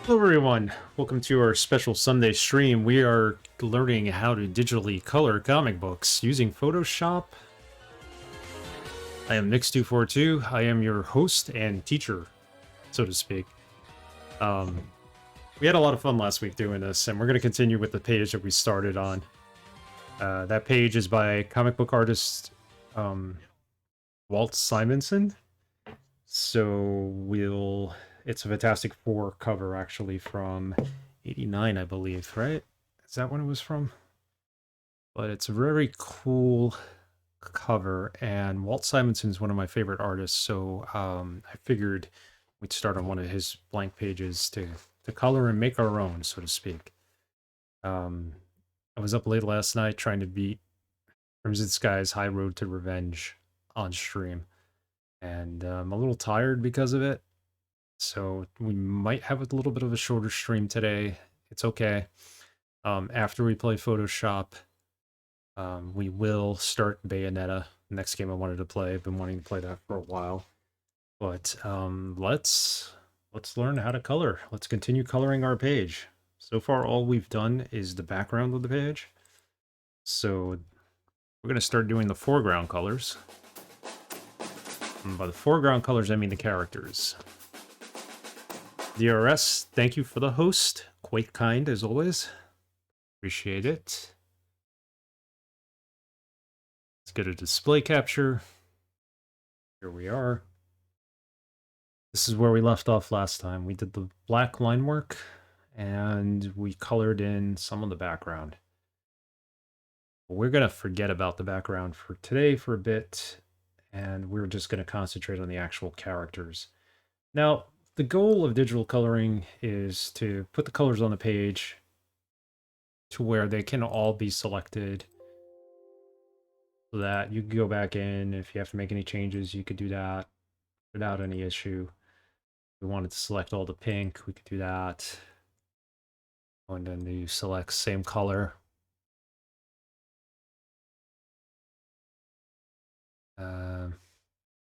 Hello everyone, welcome to our special Sunday stream. We are learning how to digitally color comic books using Photoshop. I am Nixed242, I am your host and teacher, so to speak. We had a lot of fun last week doing this, and we're going to continue with the page that we started on. That page is by comic book artist Walt Simonson. So it's a Fantastic Four cover, actually, from 89, I believe, right? Is that when it was from? But it's a very cool cover, and Walt Simonson's one of my favorite artists, so I figured we'd start on one of his blank pages to color and make our own, so to speak. I was up late last night trying to beat Crimson Sky's High Road to Revenge on stream, and I'm a little tired because of it. So we might have a little bit of a shorter stream today. It's okay. After we play Photoshop, we will start Bayonetta, next game I wanted to play. I've been wanting to play that for a while. But let's learn how to color. Let's continue coloring our page. So far, all we've done is the background of the page. So we're going to start doing the foreground colors. And by the foreground colors, I mean the characters. DRS, thank you for the host. Quite kind, as always. Appreciate it. Let's get a display capture. Here we are. This is where we left off last time. We did the black line work, and we colored in some of the background. We're going to forget about the background for today for a bit, and we're just going to concentrate on the actual characters. Now, the goal of digital coloring is to put the colors on the page to where they can all be selected so that you can go back in. If you have to make any changes, you could do that without any issue. If we wanted to select all the pink, we could do that. And then you select same color.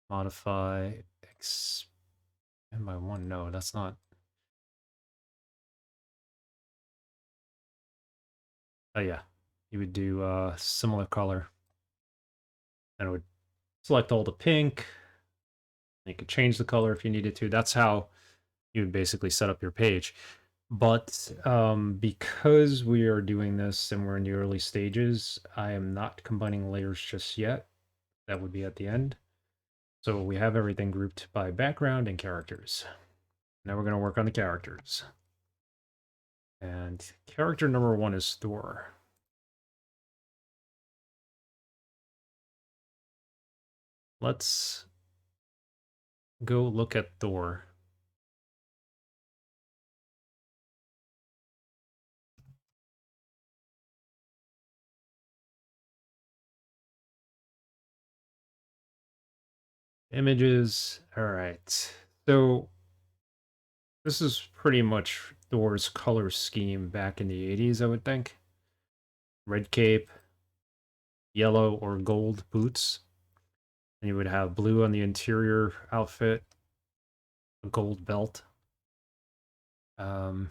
Modify, expand by one. No, that's not. Oh yeah, you would do similar color. And it would select all the pink. You could change the color if you needed to. That's how you would basically set up your page. But because we are doing this and we're in the early stages, I am not combining layers just yet. That would be at the end. So we have everything grouped by background and characters. Now we're going to work on the characters. And character number 1 is Thor. Let's go look at Thor. Images. All right. So this is pretty much Thor's color scheme back in the 80s, I would think. Red cape, yellow or gold boots. And you would have blue on the interior outfit, a gold belt. If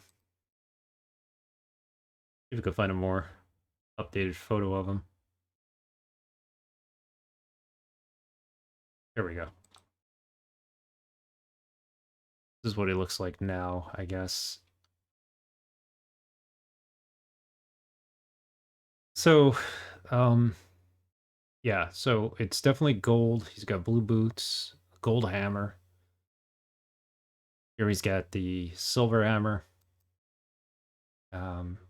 you could find a more updated photo of him. There we go. This is what he looks like now, I guess. So, yeah, so it's definitely gold. He's got blue boots, a gold hammer. Here he's got the silver hammer.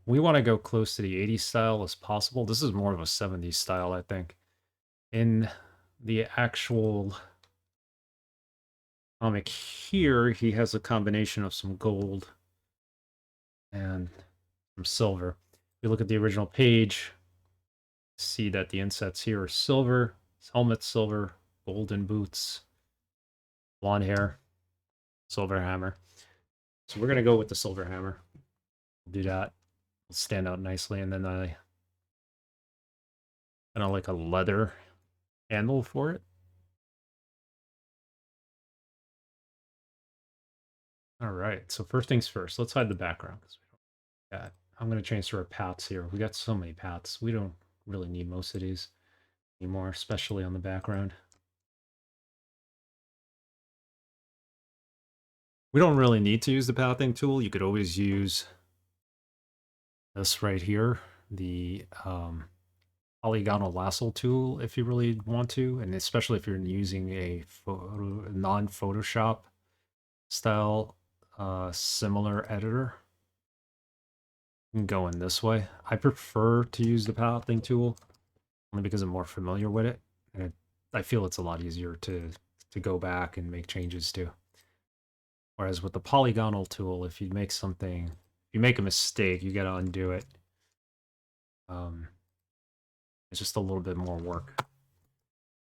We want to go close to the 80s style as possible. This is more of a 70s style, I think. In the actual comic here, he has a combination of some gold and some silver. If you look at the original page, see that the insets here are silver, his helmet's silver, golden boots, blonde hair, silver hammer. So we're going to go with the silver hammer. We'll do that. It'll stand out nicely, and then I kind of like a leather handle for it. All right, so first things first, let's hide the background. 'Cause we don't got, I'm going to transfer our paths here. We got so many paths. We don't really need most of these anymore, especially on the background. We don't really need to use the pathing tool. You could always use this right here, the polygonal lasso tool, if you really want to, and especially if you're using a non-Photoshop style similar editor. You can go in this way. I prefer to use the pathing tool only because I'm more familiar with it, and I feel it's a lot easier to go back and make changes to. Whereas with the polygonal tool, if you make something, if you make a mistake, you got to undo it. It's just a little bit more work.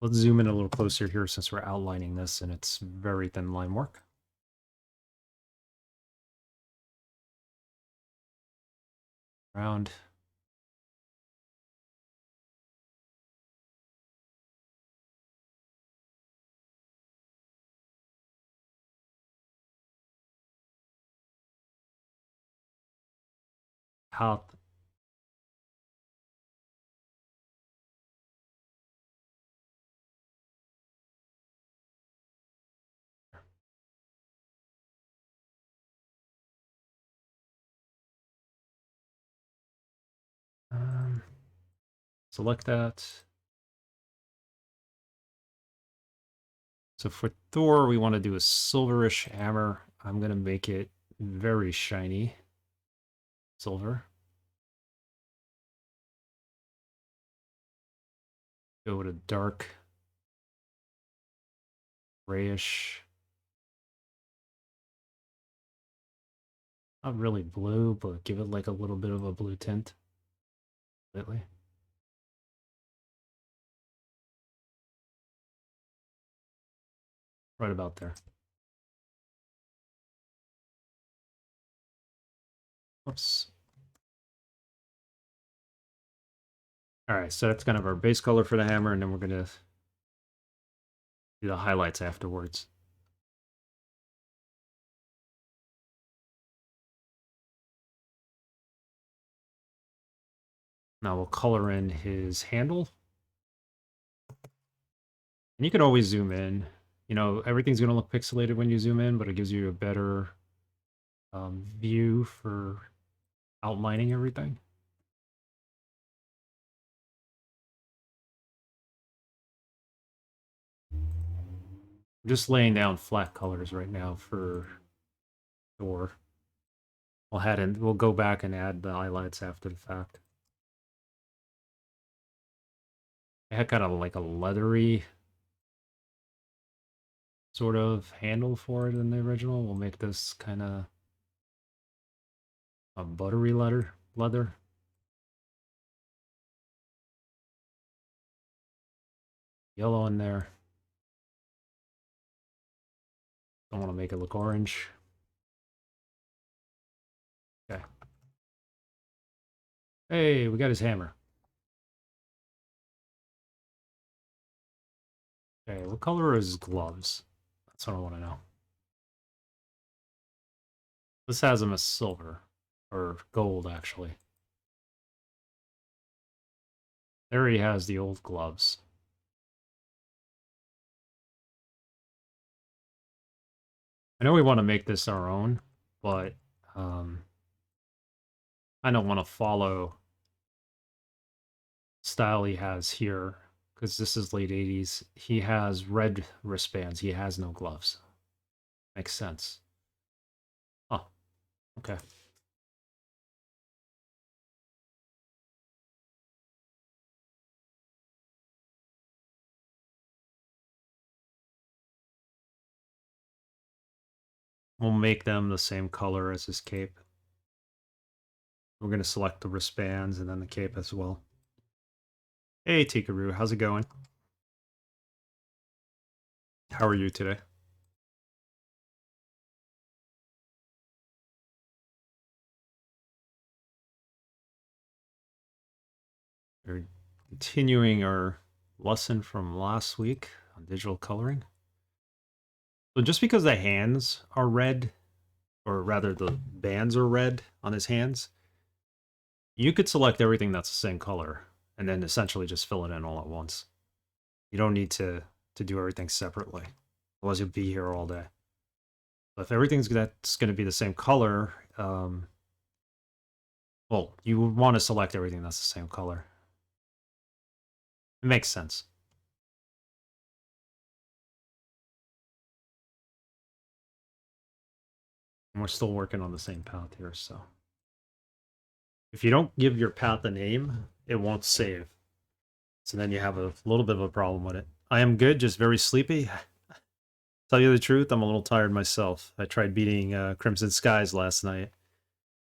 Let's zoom in a little closer here since we're outlining this and it's very thin line work. Around. How select that. So for Thor, we want to do a silverish hammer. I'm going to make it very shiny. Silver. Go to dark grayish. Not really blue, but give it like a little bit of a blue tint. Slightly. Right about there. Oops. All right, so that's kind of our base color for the hammer, and then we're going to do the highlights afterwards. Now we'll color in his handle. And you can always zoom in. You know, everything's going to look pixelated when you zoom in, but it gives you a better view for outlining everything. I'm just laying down flat colors right now for Thor. We'll go back and add the highlights after the fact. It had kind of like a leathery sort of handle for it in the original. We'll make this kind of a buttery leather. Yellow in there. Don't want to make it look orange. Okay. Hey, we got his hammer. Okay, what color are his gloves? That's what I want to know. This has him as silver. Or gold, actually. There he has the old gloves. I know we want to make this our own, but I don't want to follow style he has here because this is late 80s. He has red wristbands. He has no gloves. Makes sense. Oh, okay. We'll make them the same color as his cape. We're going to select the wristbands and then the cape as well. Hey, Tikaru, how's it going? How are you today? We're continuing our lesson from last week on digital coloring. So just because the hands are red or rather the bands are red on his hands, you could select everything that's the same color and then essentially just fill it in all at once. You don't need to do everything separately. Otherwise you'll be here all day. But if everything's that's going to be the same color, well, you would want to select everything that's the same color. It makes sense. And we're still working on the same path here, so. If you don't give your path a name, it won't save. So then you have a little bit of a problem with it. I am good, just very sleepy. Tell you the truth, I'm a little tired myself. I tried beating Crimson Skies last night,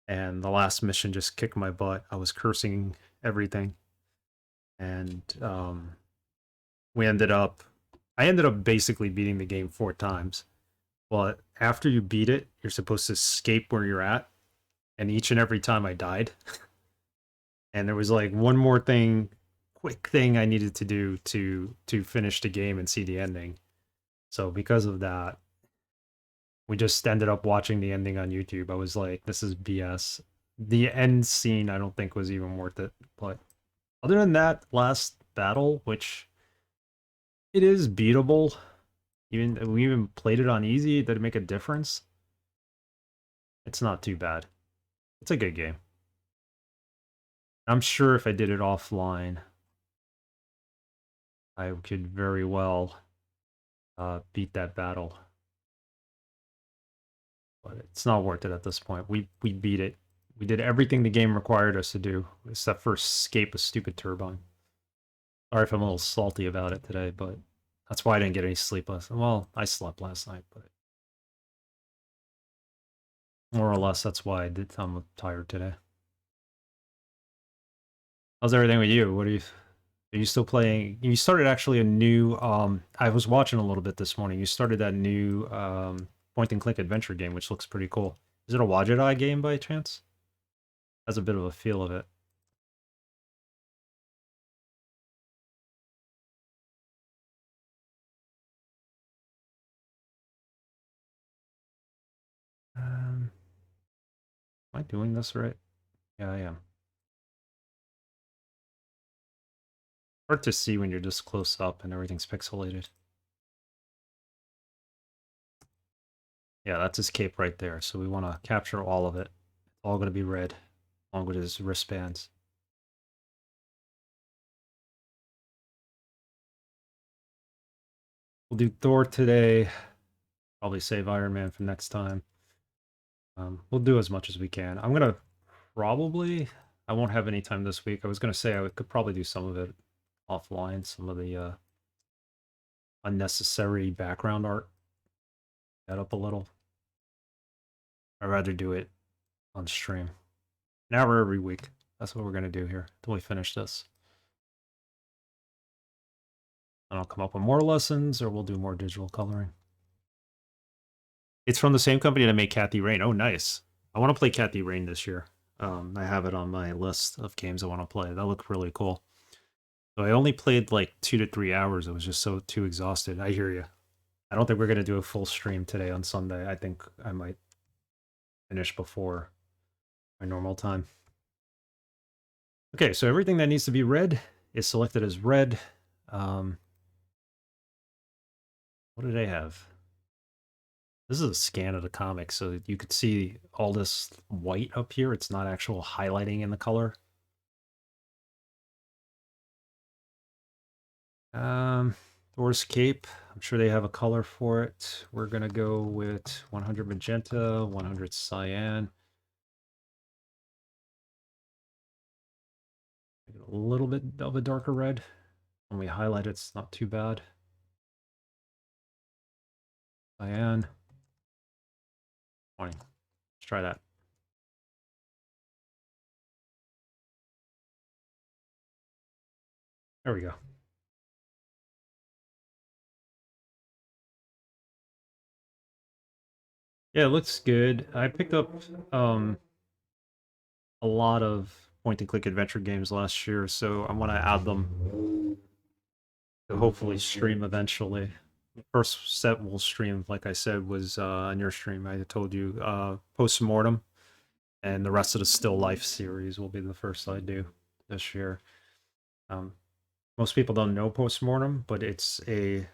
and the last mission just kicked my butt. I was cursing everything. And I ended up basically beating the game 4 times. But after you beat it, you're supposed to escape where you're at. And each and every time I died. And there was like one more quick thing I needed to do to finish the game and see the ending. So because of that, we just ended up watching the ending on YouTube. I was like, this is BS. The end scene I don't think was even worth it. But other than that, last battle, which it is beatable. We even played it on easy. Did it make a difference? It's not too bad. It's a good game. I'm sure if I did it offline, I could very well beat that battle. But it's not worth it at this point. We beat it. We did everything the game required us to do, except for escape a stupid turbine. Sorry if I'm a little salty about it today, but that's why I didn't get any sleep last night. Well, I slept last night, but more or less that's why I'm tired today. How's everything with you? Are you still playing? You started actually a new I was watching a little bit this morning. You started that new point and click adventure game, which looks pretty cool. Is it a Wajidai game by chance? Has a bit of a feel of it. Am I doing this right? Yeah, I am. Hard to see when you're just close up and everything's pixelated. Yeah, that's his cape right there. So we want to capture all of it. It's all going to be red, along with his wristbands. We'll do Thor today. Probably save Iron Man for next time. We'll do as much as we can. I'm going to probably... I won't have any time this week. I was going to say I could probably do some of it offline, some of the unnecessary background art. That up a little. I'd rather do it on stream. An hour every week. That's what we're going to do here until we finish this. And I'll come up with more lessons, or we'll do more digital coloring. It's from the same company that made Kathy Rain. Oh, nice. I want to play Kathy Rain this year. I have it on my list of games I want to play. That looked really cool. So I only played like 2 to 3 hours. I was just too exhausted. I hear you. I don't think we're going to do a full stream today on Sunday. I think I might finish before my normal time. Okay, so everything that needs to be red is selected as red. What did I have? This is a scan of the comic, so you could see all this white up here. It's not actual highlighting in the color. Thor's cape. I'm sure they have a color for it. We're gonna go with 100 magenta, 100 cyan. A little bit of a darker red. When we highlight it, it's not too bad. Cyan. 20. Let's try that. There we go. Yeah, it looks good. I picked up a lot of point-and-click adventure games last year, so I want to add them to hopefully stream eventually. The first set we'll stream, like I said, was on your stream. I told you post-mortem, and the rest of the still life series will be the first I do this year. Most people don't know post-mortem, but it's a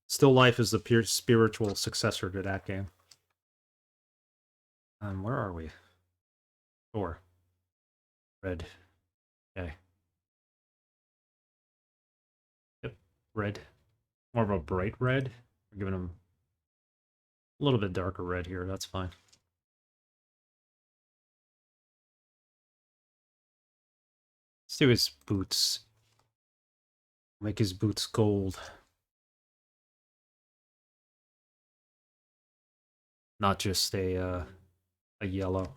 still life is the pure spiritual successor to that game. Where are we? Thor. Red. Okay. Yep. Red. More of a bright red. We're giving him a little bit darker red here. That's fine. Let's do his boots. Make his boots gold. Not just a yellow.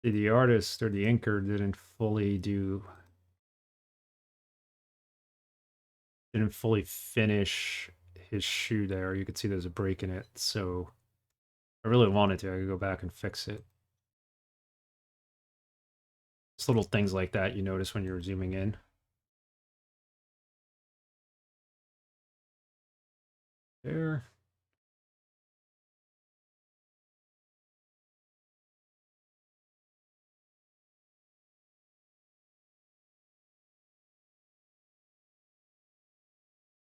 The artist or the inker didn't fully finish his shoe there. You could see there's a break in it, so I really wanted to. I could go back and fix it. It's little things like that you notice when you're zooming in. There.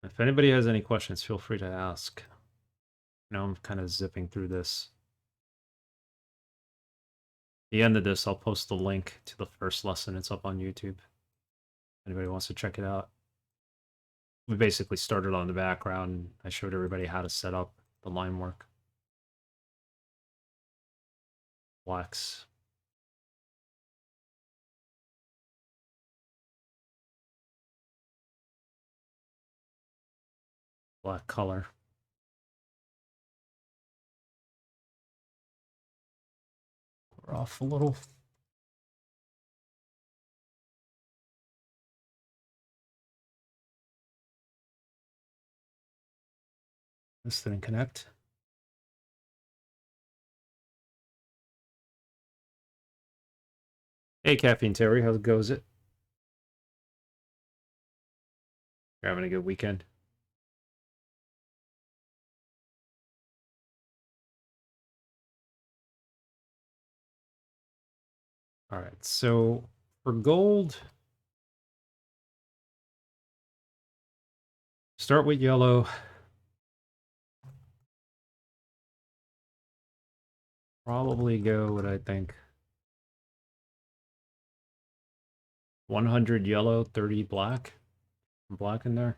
If anybody has any questions, feel free to ask. You know, I'm kind of zipping through this. At the end of this, I'll post the link to the first lesson. It's up on YouTube. Anybody wants to check it out. We basically started on the background. I showed everybody how to set up the line work. Blacks. Black color. We're off a little. This didn't connect. Hey, Caffeine Terry, how goes it? You're having a good weekend? All right, so for gold, start with yellow. Probably go what I think. 100 yellow, 30 black. Black in there.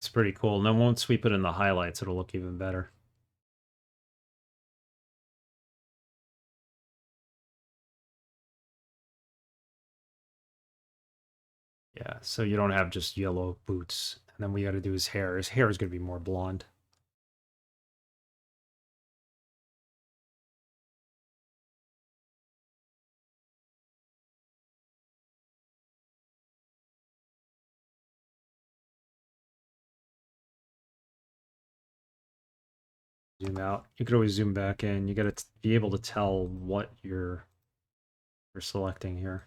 It's pretty cool. And then once we put in the highlights, it'll look even better. Yeah, so you don't have just yellow boots. And then we got to do his hair. His hair is going to be more blonde. Zoom out. You could always zoom back in. You got to be able to tell what you're selecting here.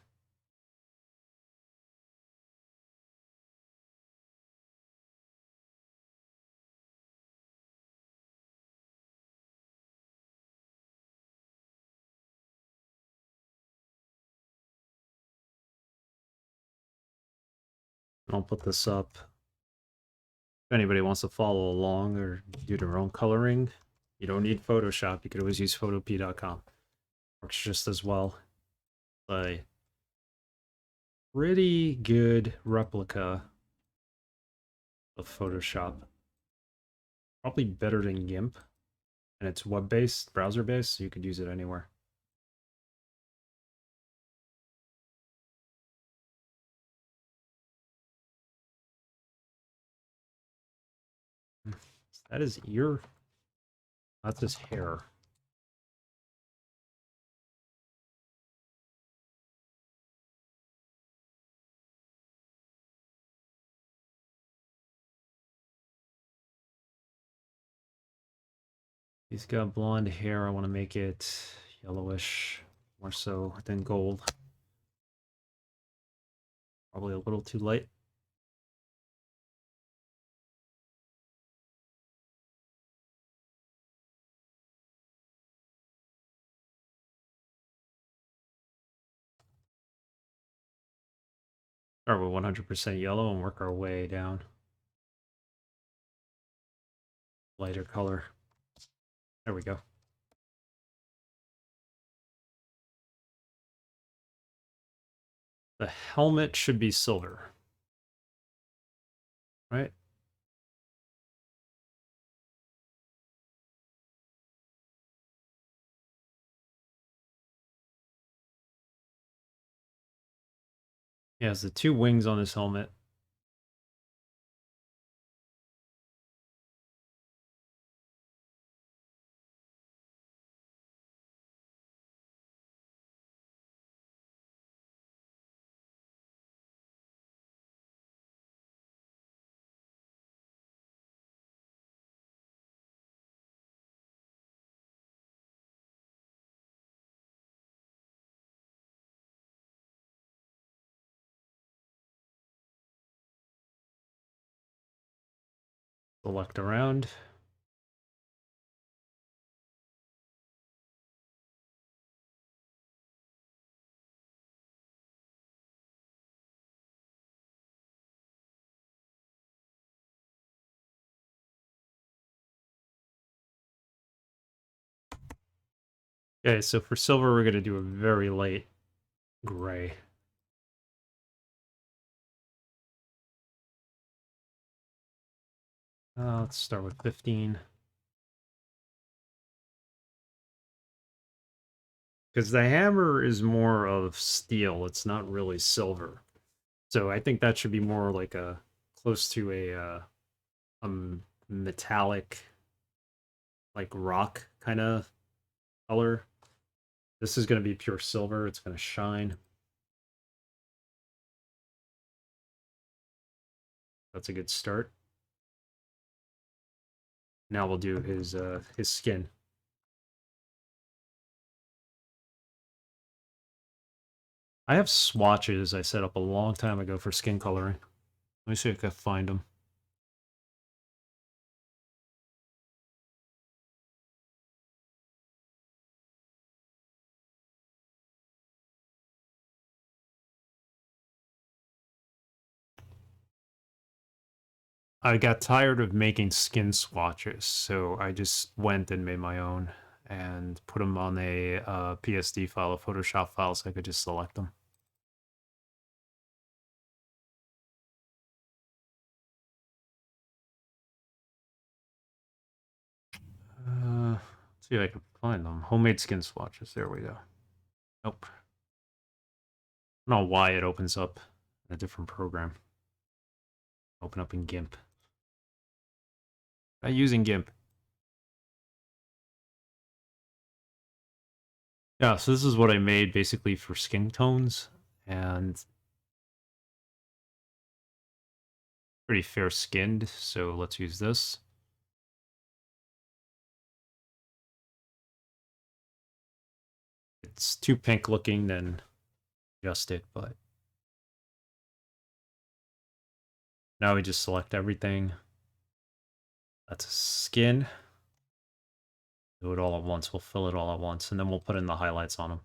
I'll put this up. If anybody wants to follow along or do their own coloring, you don't need Photoshop. You could always use photop.com. Works just as well. A pretty good replica of Photoshop. Probably better than GIMP. And it's web-based, browser-based, so you could use it anywhere. That is ear. That's his hair. He's got blonde hair. I want to make it yellowish, more so than gold. Probably a little too light. Start with 100% yellow and work our way down. Lighter color. There we go. The helmet should be silver. Right? He has the two wings on his helmet. Select around. Okay, so for silver, we're going to do a very light gray. Let's start with 15. Because the hammer is more of steel. It's not really silver. So I think that should be more like a close to a metallic, like rock kind of color. This is going to be pure silver. It's going to shine. That's a good start. Now we'll do his skin. I have swatches I set up a long time ago for skin coloring. Let me see if I can find them. I got tired of making skin swatches, so I just went and made my own and put them on a PSD file, a Photoshop file, so I could just select them. Let's see if I can find them. Homemade skin swatches. There we go. Nope. I don't know why it opens up in a different program. Open up in GIMP. Try using GIMP. Yeah, so this is what I made basically for skin tones, and pretty fair skinned, so let's use this. It's too pink looking, then adjust it, but now we just select everything. That's skin. Do it all at once. We'll fill it all at once, and then we'll put in the highlights on them.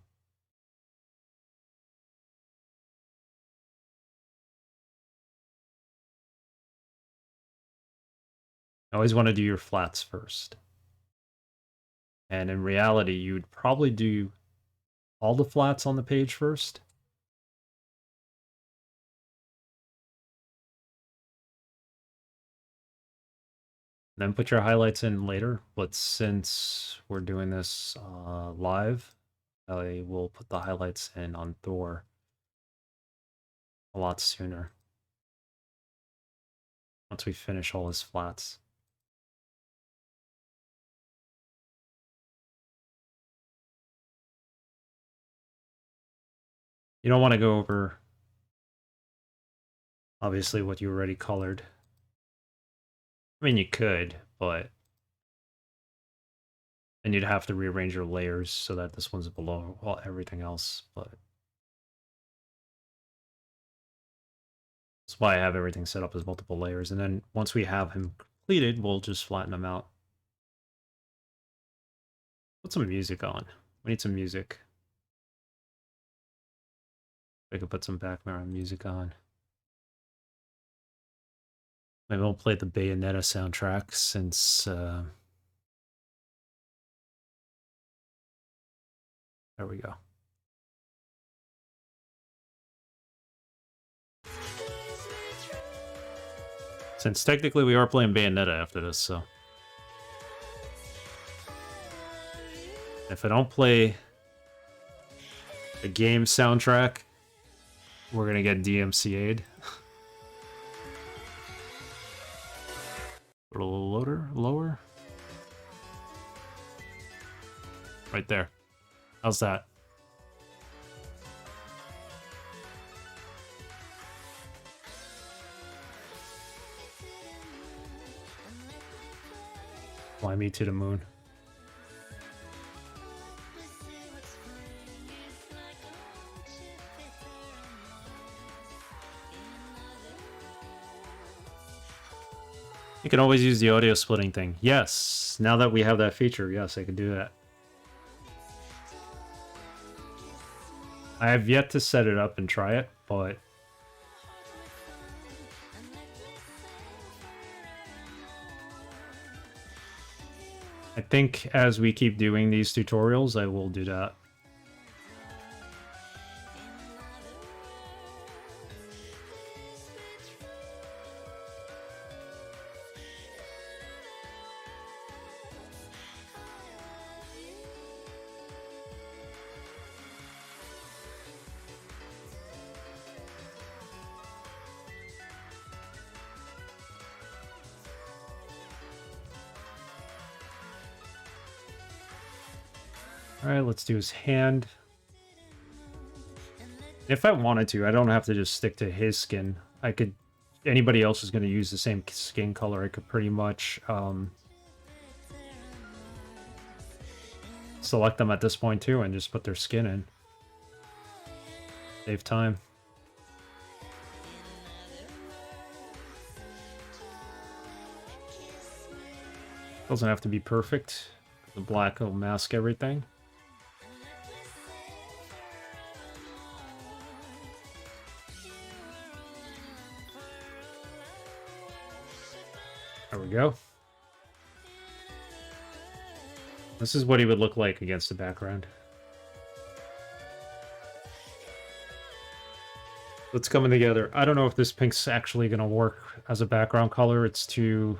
Always want to do your flats first. And in reality, you'd probably do all the flats on the page first. Then put your highlights in later. But since we're doing this live, I will put the highlights in on Thor a lot sooner. Once we finish all his flats. You don't want to go over, obviously, what you already colored. I mean, you could, but then you'd have to rearrange your layers so that this one's below everything else, but that's why I have everything set up as multiple layers, and then once we have him completed, we'll just flatten him out. Put some music on. We need some music. I could put some background music on. Maybe we'll play the Bayonetta soundtrack since, there we go. Since technically we are playing Bayonetta after this, so. If I don't play the game soundtrack, we're gonna get DMCA'd. Put a little lower. Right there. How's that? Fly me to the moon. You can always use the audio splitting thing. Yes, now that we have that feature, yes, I can do that. I have yet to set it up and try it, but I think as we keep doing these tutorials, I will do that. Alright, let's do his hand. If I wanted to, I don't have to just stick to his skin. I could... Anybody else is going to use the same skin color, I could pretty much select them at this point too and just put their skin in. Save time. Doesn't have to be perfect. The black will mask everything. There we go. This is what he would look like against the background. It's coming together. I don't know if this pink's actually going to work as a background color. It's too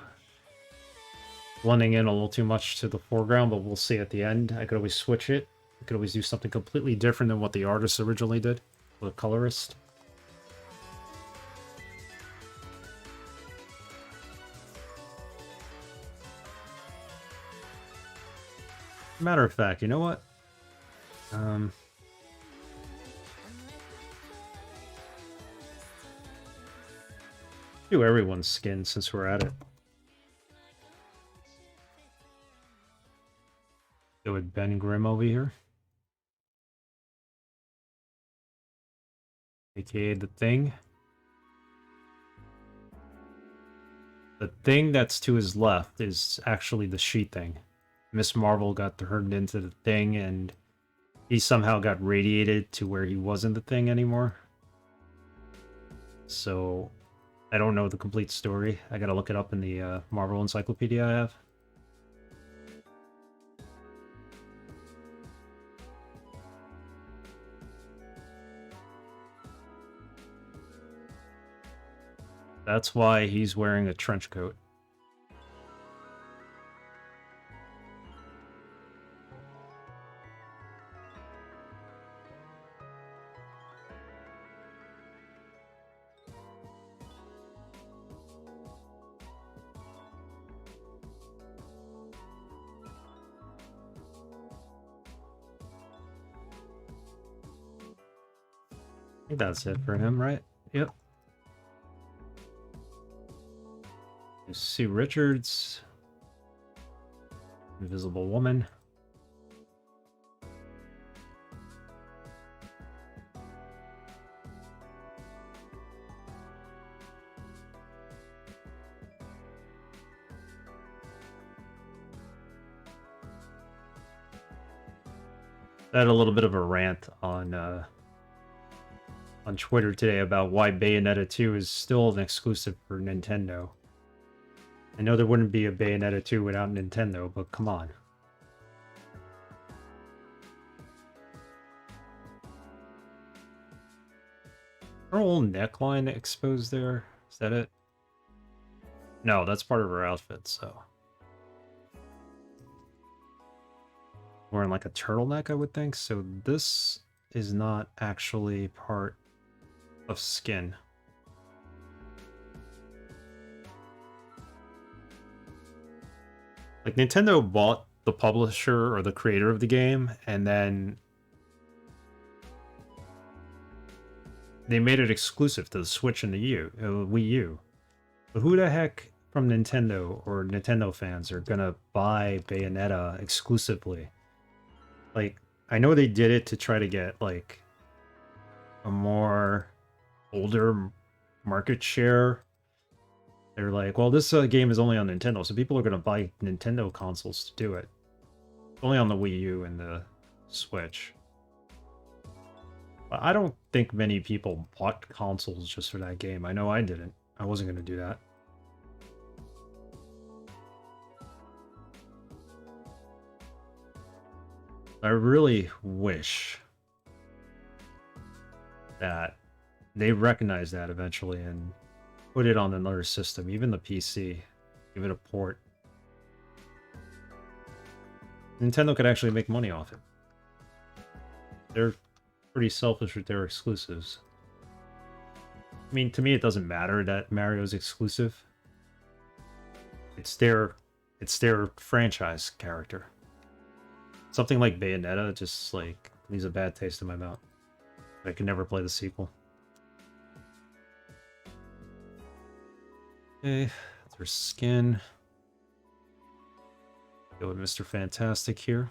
blending in a little too much to the foreground, but we'll see at the end. I could always switch it. I could always do something completely different than what the artist originally did, or the colorist. Matter of fact, you know what? Do everyone's skin since we're at it. Go with Ben Grimm over here. AKA the Thing. The thing that's to his left is actually the She-Thing. Miss Marvel got turned into the Thing, and he somehow got radiated to where he wasn't the Thing anymore. So, I don't know the complete story. I gotta look it up in the Marvel Encyclopedia I have. That's why he's wearing a trench coat. think that's it for him, right? Yep. Sue Richards. Invisible Woman. I had a little bit of a rant on Twitter today about why Bayonetta 2 is still an exclusive for Nintendo. I know there wouldn't be a Bayonetta 2 without Nintendo, but come on. Her whole neckline exposed there? Is that it? No, that's part of her outfit, so. Wearing like a turtleneck, I would think. So this is not actually part of skin. Like Nintendo bought the publisher or the creator of the game, and then they made it exclusive to the Switch and the Wii U. But who the heck from Nintendo or Nintendo fans are gonna buy Bayonetta exclusively? Like, I know they did it to try to get like a more older market share. They're like, well, this game is only on Nintendo, so people are gonna buy Nintendo consoles to do it. It's only on the Wii U and the Switch. But I don't think many people bought consoles just for that game. I know I didn't. I wasn't gonna do that. I really wish that they recognize that eventually and put it on another system, even the PC. Give it a port. Nintendo could actually make money off it. They're pretty selfish with their exclusives. I mean, to me, it doesn't matter that Mario's exclusive. It's their franchise character. Something like Bayonetta just like leaves a bad taste in my mouth. I can never play the sequel. Okay, that's her skin. Go with Mr. Fantastic here.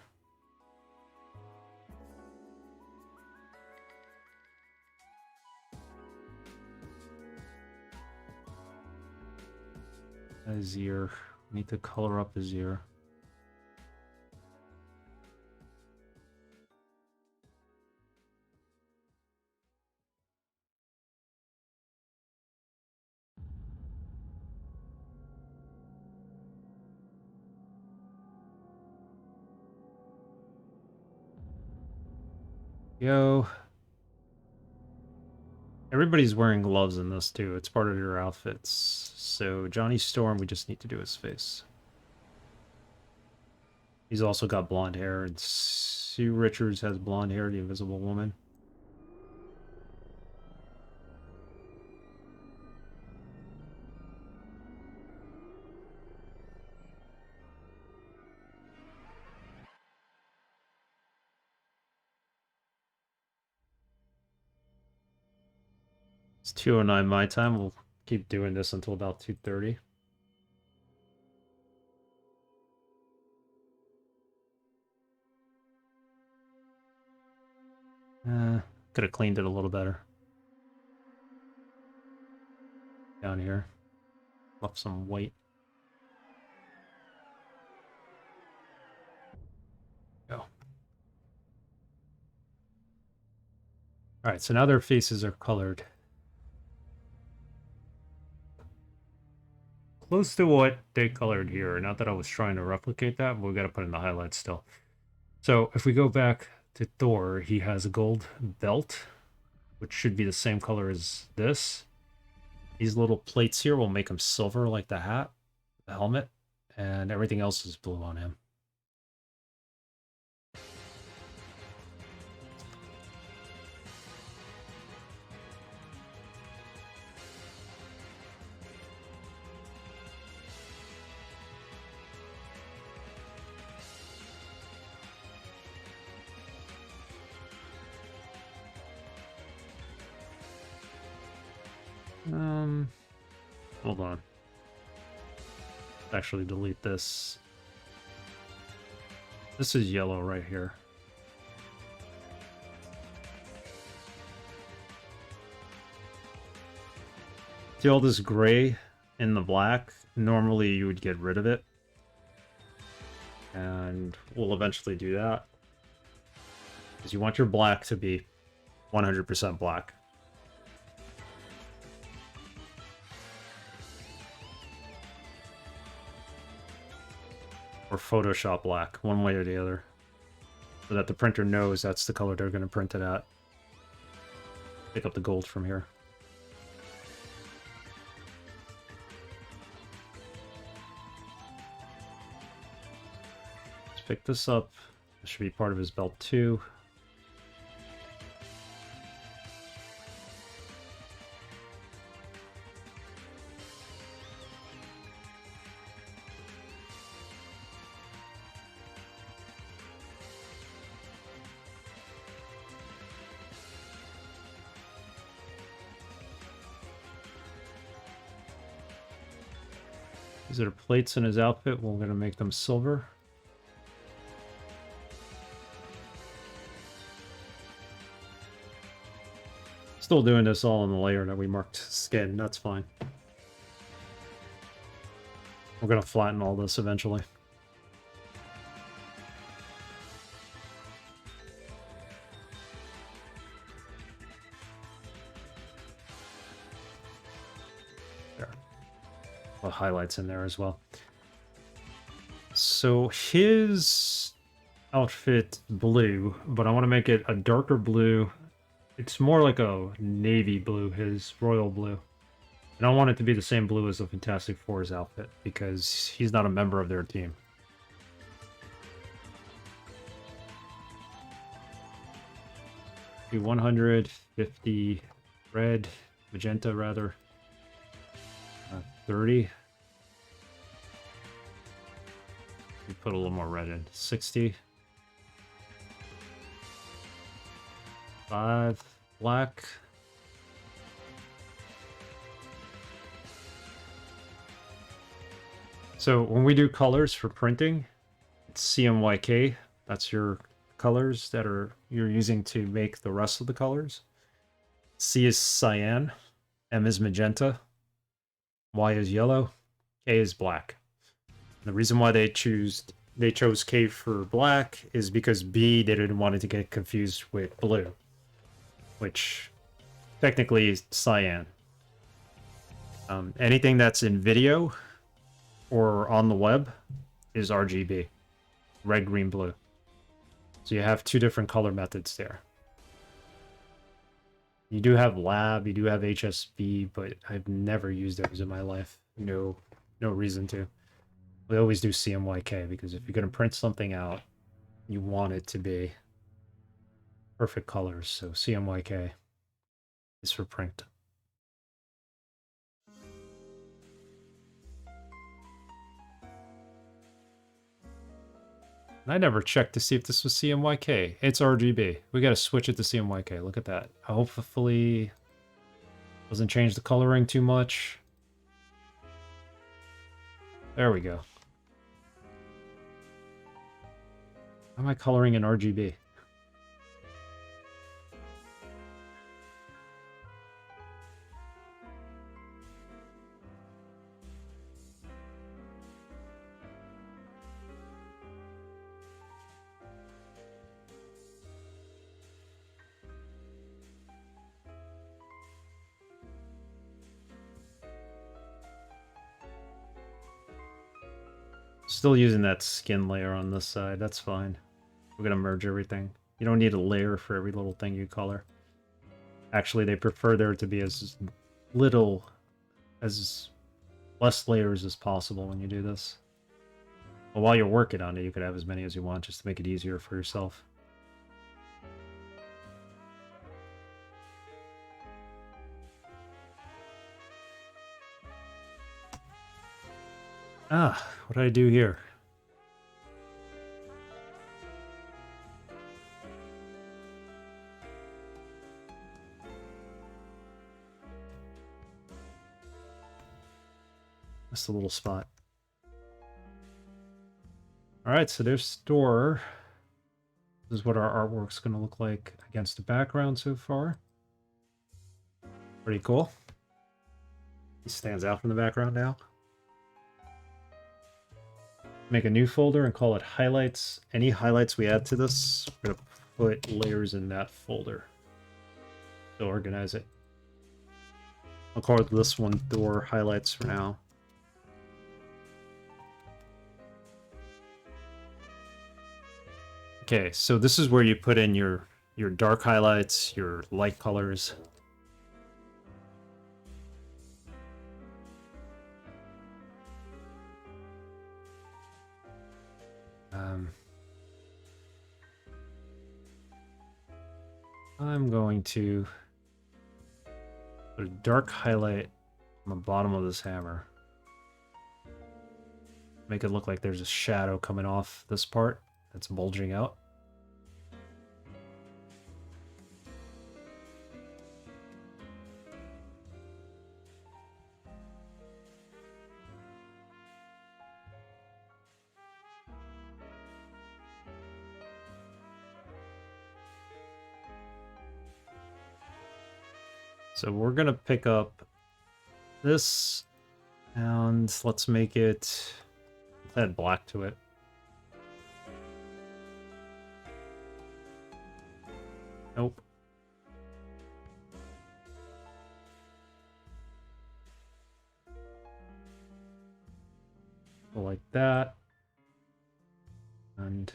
His ear. Need to color up his ear. Yo. Everybody's wearing gloves in this too. It's part of their outfits. So Johnny Storm, we just need to do his face. He's also got blonde hair, and Sue Richards has blonde hair, the Invisible Woman. It's 2:09 my time. We'll keep doing this until about 2:30. Could have cleaned it a little better. Down here. Left some white. Go. Alright, so now their faces are colored. Close to what they colored here. Not that I was trying to replicate that, but we gotta put in the highlights still. So if we go back to Thor, he has a gold belt, which should be the same color as this. These little plates here will make him silver like the hat, the helmet, and everything else is blue on him. Hold on. Actually delete this. This is yellow right here. See all this gray in the black? Normally you would get rid of it. And we'll eventually do that. Because you want your black to be 100% black. Or Photoshop black, one way or the other. So that the printer knows that's the color they're going to print it at. Pick up the gold from here. Let's pick this up. This should be part of his belt too. These are plates in his outfit. We're going to make them silver. Still doing this all in the layer that we marked skin. That's fine. We're going to flatten all this eventually. There. Put highlights in there as well. So his outfit blue, but I want to make it a darker blue. It's more like a navy blue, his royal blue. I don't want it to be the same blue as the Fantastic Four's outfit, because he's not a member of their team. Be 150 red, magenta rather. 30. We put a little more red in. 60. 5 black. So when we do colors for printing, it's CMYK. That's your colors that you're using to make the rest of the colors. C is cyan, M is magenta, Y is yellow, K is black. The reason why they chose K for black is because B, they didn't want it to get confused with blue, which technically is cyan. Anything that's in video or on the web is RGB, red, green, blue. So you have two different color methods there. You do have lab, you do have HSB, but I've never used those in my life. No reason to. We always do CMYK because if you're going to print something out, you want it to be perfect colors. So CMYK is for print. I never checked to see if this was CMYK. It's RGB. We got to switch it to CMYK. Look at that. Hopefully doesn't change the coloring too much. There we go. How am I coloring in RGB? Still using that skin layer on this side. That's fine. We're going to merge everything. You don't need a layer for every little thing you color. Actually, they prefer there to be as less layers as possible when you do this. But while you're working on it, you could have as many as you want just to make it easier for yourself. What did I do here? Just a little spot. Alright, so there's Thor. This is what our artwork's going to look like against the background so far. Pretty cool. He stands out from the background now. Make a new folder and call it highlights. Any highlights we add to this, we're going to put layers in that folder to organize it. I'll call this one Thor highlights for now. Okay, so this is where you put in your dark highlights, your light colors. I'm going to put a dark highlight on the bottom of this hammer. Make it look like there's a shadow coming off this part that's bulging out. So we're gonna pick up this, and let's make it, let's add black to it. Nope. Go like that. And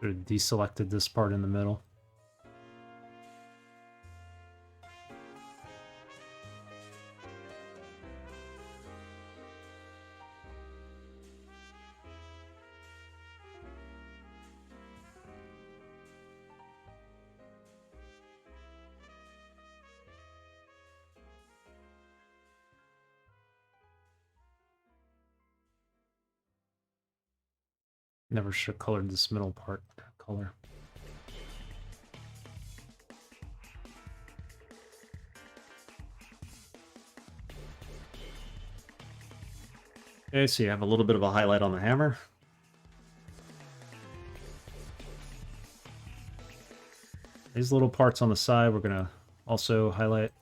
deselected this part in the middle. Never should have colored this middle part that color. Okay, so you have a little bit of a highlight on the hammer. These little parts on the side we're gonna also highlight.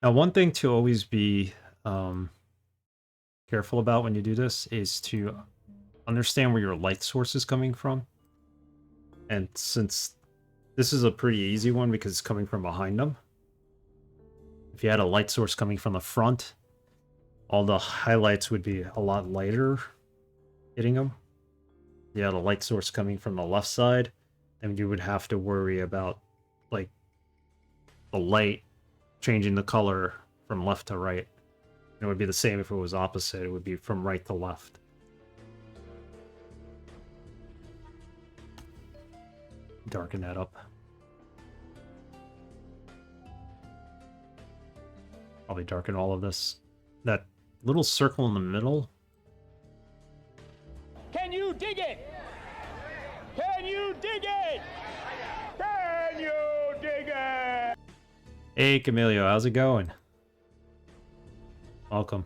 Now, one thing to always be careful about when you do this is to understand where your light source is coming from. And since this is a pretty easy one because it's coming from behind them, if you had a light source coming from the front, all the highlights would be a lot lighter hitting them. If you had a light source coming from the left side, then you would have to worry about like the light changing the color from left to right. It would be the same if it was opposite. It would be from right to left. Darken that up. Probably darken all of this. That little circle in the middle. Can you dig it? Can you dig it? Can you dig it? Hey, Camilio, how's it going? Welcome.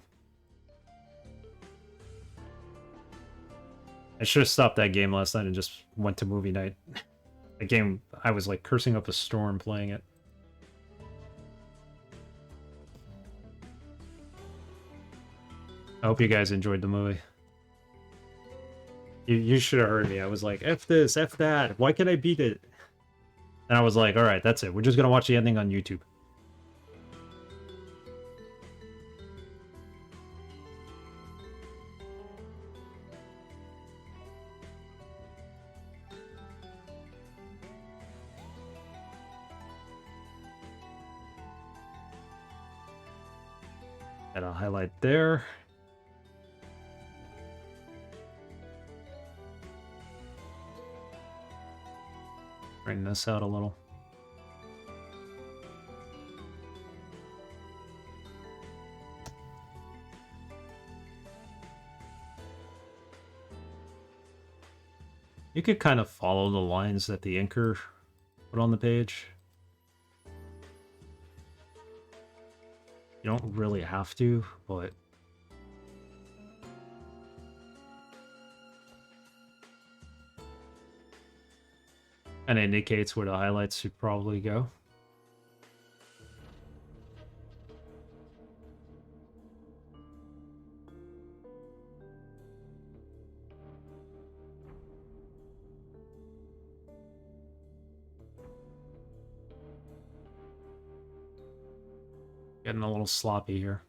I should have stopped that game last night and just went to movie night. The game, I was like cursing up a storm playing it. I hope you guys enjoyed the movie. You should have heard me. I was like, F this, F that. Why can't I beat it? And I was like, alright, that's it. We're just gonna watch the ending on YouTube. And I'll highlight there. Bring this out a little. You could kind of follow the lines that the inker put on the page. You don't really have to, but kind of indicates where the highlights should probably go. Getting a little sloppy here.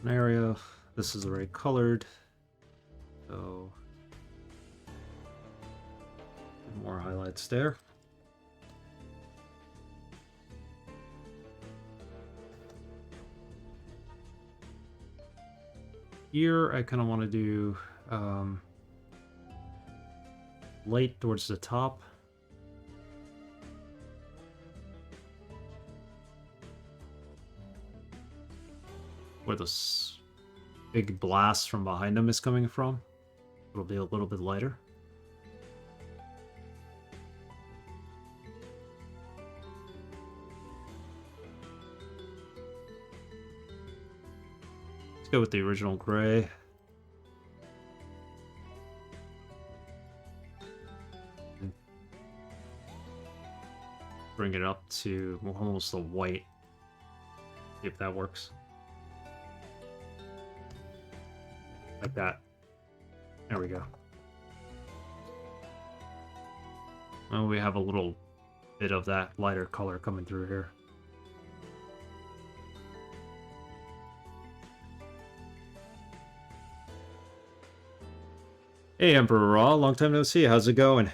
An area, this is already colored, so more highlights there. Here, I kind of want to do light towards the top. Where this big blast from behind him is coming from. It'll be a little bit lighter. Let's go with the original gray. Bring it up to almost the white. See if that works. Like that. There we go. Well, we have a little bit of that lighter color coming through here. Hey, Emperor Raw, long time no see. How's it going?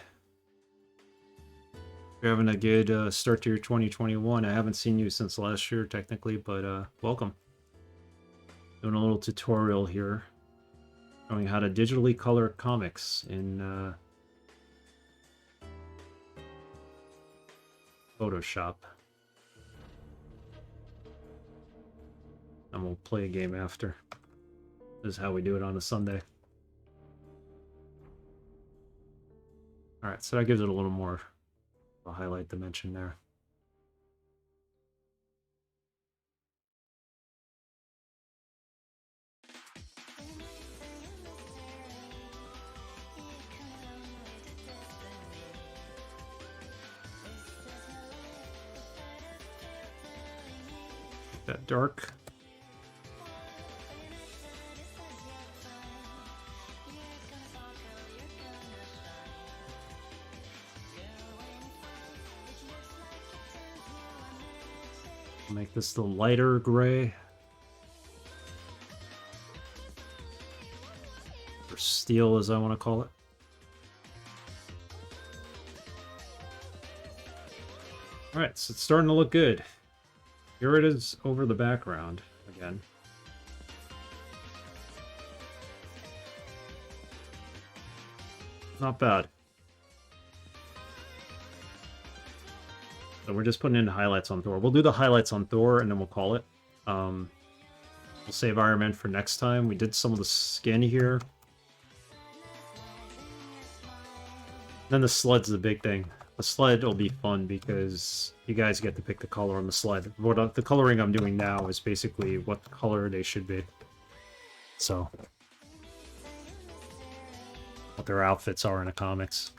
You're having a good start to your 2021. I haven't seen you since last year, technically, but welcome. Doing a little tutorial here, showing how to digitally color comics in Photoshop. And we'll play a game after. This is how we do it on a Sunday. Alright, so that gives it a little more of a highlight dimension there. Make that dark. Make this the lighter gray. Or steel, as I want to call it. Alright, so it's starting to look good. Here it is over the background again. Not bad. So we're just putting in highlights on Thor. We'll do the highlights on Thor and then we'll call it. We'll save Iron Man for next time. We did some of the skin here. Then the sled's the big thing. The sled will be fun because you guys get to pick the color on the sled. What the coloring I'm doing now is basically what color they should be. So, what their outfits are in the comics.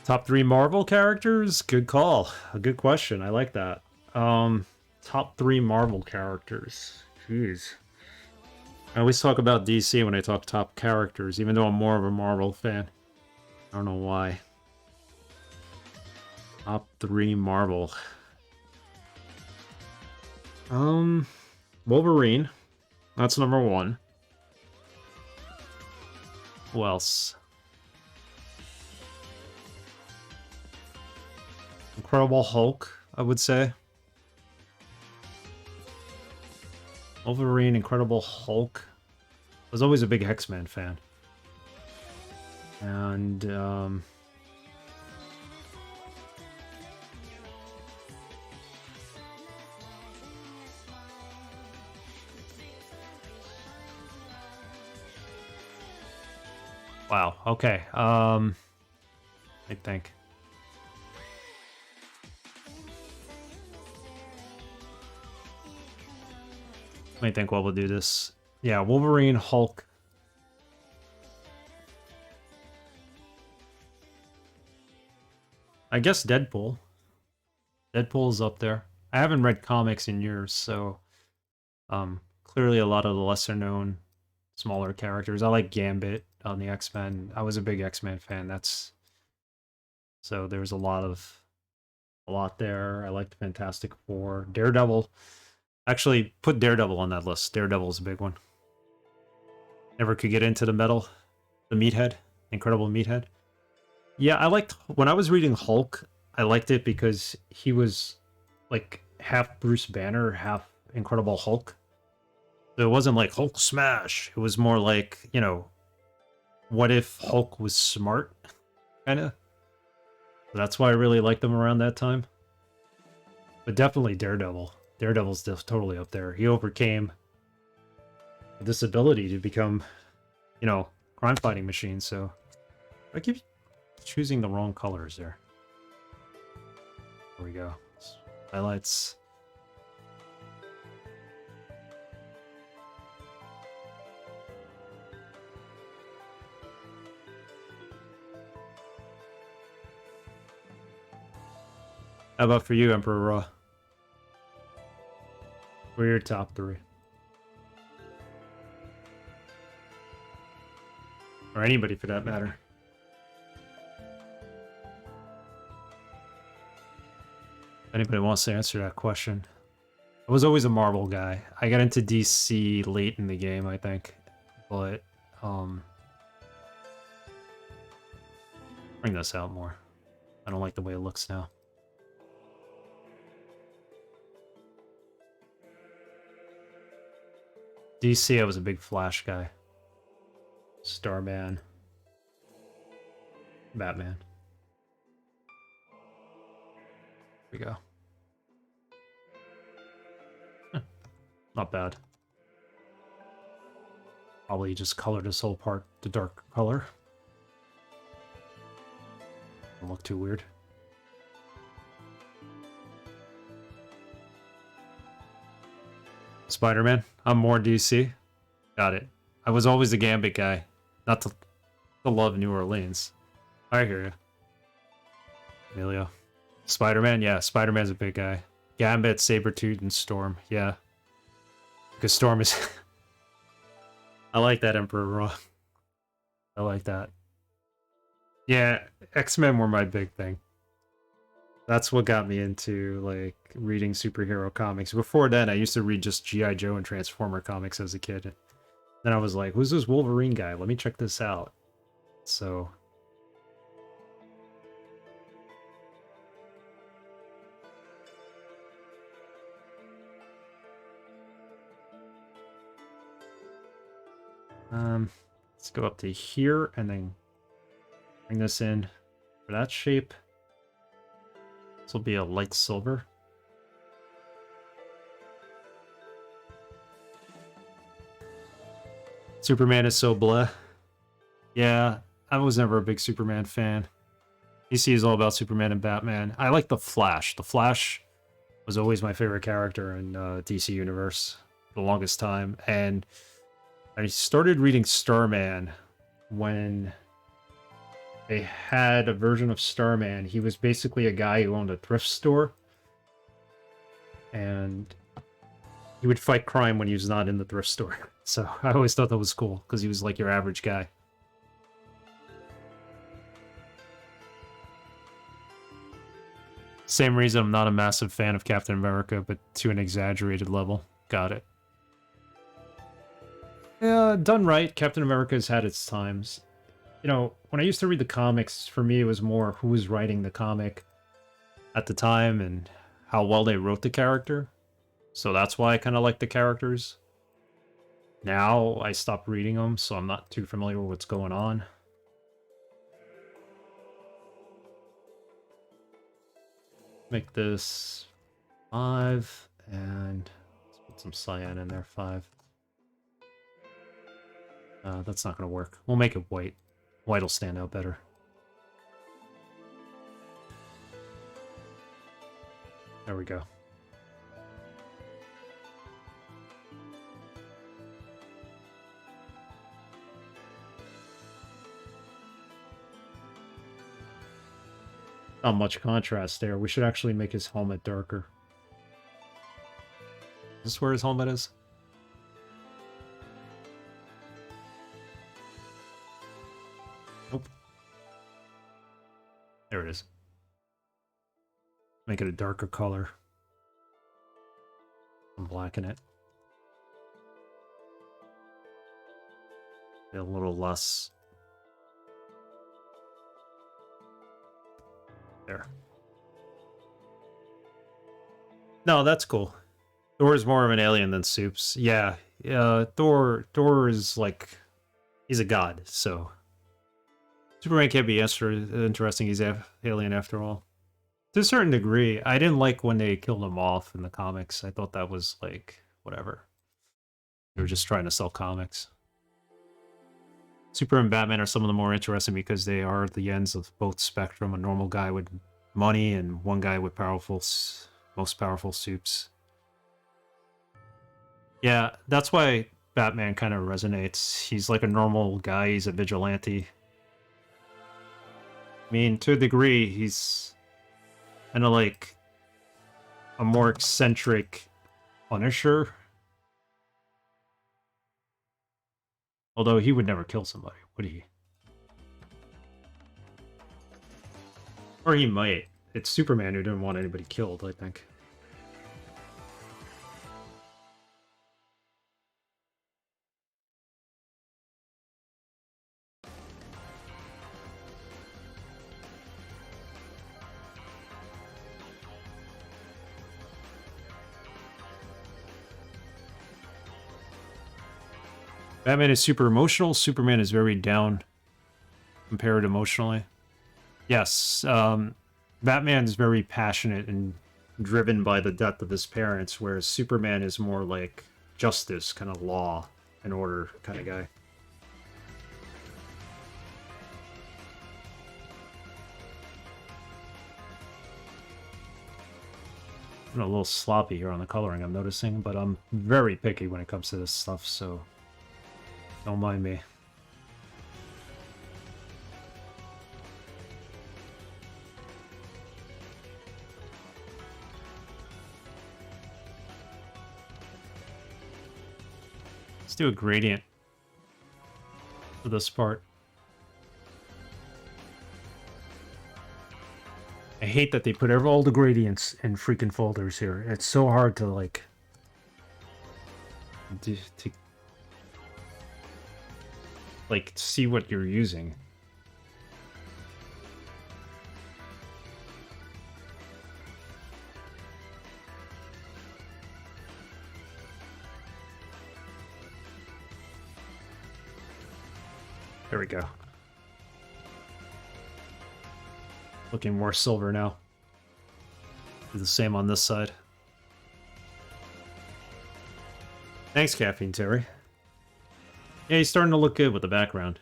Top 3 Marvel characters? Good call. A good question. I like that. Top 3 Marvel characters. Jeez. I always talk about DC when I talk top characters, even though I'm more of a Marvel fan. I don't know why. Top 3 Marvel. Wolverine. That's number 1. Who else? Incredible Hulk, I would say. Wolverine, Incredible Hulk. I was always a big X-Men fan. And, wow, okay. I think. Let me think while we'll do this. Yeah, Wolverine, Hulk. I guess Deadpool. Deadpool's up there. I haven't read comics in years, so clearly a lot of the lesser known, smaller characters. I like Gambit on the X-Men. I was a big X-Men fan. So there's a lot there. I liked Fantastic Four. Daredevil. Actually, put Daredevil on that list. Daredevil's a big one. Never could get into the metal. The Meathead. Incredible Meathead. Yeah, when I was reading Hulk, I liked it because he was like half Bruce Banner, half Incredible Hulk. So it wasn't like Hulk smash. It was more like, what if Hulk was smart? Kind of. That's why I really liked him around that time. But definitely Daredevil. Daredevil's totally up there. He overcame this ability to become, crime-fighting machine, so I keep choosing the wrong colors there. There we go. Highlights. How about for you, Emperor Raw? What are your top three? Or anybody for that matter. If anybody wants to answer that question. I was always a Marvel guy. I got into DC late in the game, I think. But, bring this out more. I don't like the way it looks now. DC, I was a big Flash guy. Starman. Batman. Here we go. Not bad. Probably just colored this whole part the dark color. Don't look too weird. Spider-Man. I'm more DC. Got it. I was always a Gambit guy. Not to love New Orleans. I hear you. Emilio. Spider-Man? Yeah, Spider-Man's a big guy. Gambit, Sabretooth, and Storm. Yeah. Because Storm is... I like that, Emperor Raw. I like that. Yeah, X-Men were my big thing. That's what got me into, like, reading superhero comics. Before then, I used to read just G.I. Joe and Transformer comics as a kid. Then I was like, who's this Wolverine guy? Let me check this out. So... let's go up to here and then bring this in for that shape. This will be a light silver. Superman is so bleh. Yeah, I was never a big Superman fan. DC is all about Superman and Batman. I like the Flash. The Flash was always my favorite character in DC Universe for the longest time. And I started reading Starman when they had a version of Starman. He was basically a guy who owned a thrift store. And he would fight crime when he was not in the thrift store. So I always thought that was cool, because he was like your average guy. Same reason I'm not a massive fan of Captain America, but to an exaggerated level. Got it. Yeah, done right, Captain America has had its times. You know, when I used to read the comics, for me it was more who was writing the comic at the time and how well they wrote the character. So that's why I kind of like the characters. Now I stopped reading them, so I'm not too familiar with what's going on. Make this 5, and let's put some cyan in there, 5. That's not going to work. We'll make it white. White will stand out better. There we go. Not much contrast there. We should actually make his helmet darker. Is this where his helmet is? Nope. There it is. Make it a darker color. And blacken it. A little less. There. No, that's cool. Thor is more of an alien than Soups. Yeah, Thor is like, he's a god, so Superman can't be interesting. He's an alien after all. To a certain degree, I didn't like when they killed him off in the comics. I thought that was like, whatever. They were just trying to sell comics. Superman and Batman are some of the more interesting because they are the ends of both spectrum. A normal guy with money and one guy with most powerful soups. Yeah, that's why Batman kind of resonates. He's like a normal guy. He's a vigilante. I mean, to a degree, he's kind of like a more eccentric Punisher. Although he would never kill somebody, would he? Or he might. It's Superman who didn't want anybody killed, I think. Batman is super emotional. Superman is very down compared emotionally. Yes, Batman's very passionate and driven by the death of his parents, whereas Superman is more like justice, kind of law and order kind of guy. I'm a little sloppy here on the coloring, I'm noticing, but I'm very picky when it comes to this stuff, so don't mind me. Let's do a gradient for this part. I hate that they put all the gradients in freaking folders here. It's so hard to like see what you're using. There we go. Looking more silver now. Do the same on this side. Thanks, Caffeine Terry. Yeah, he's starting to look good with the background.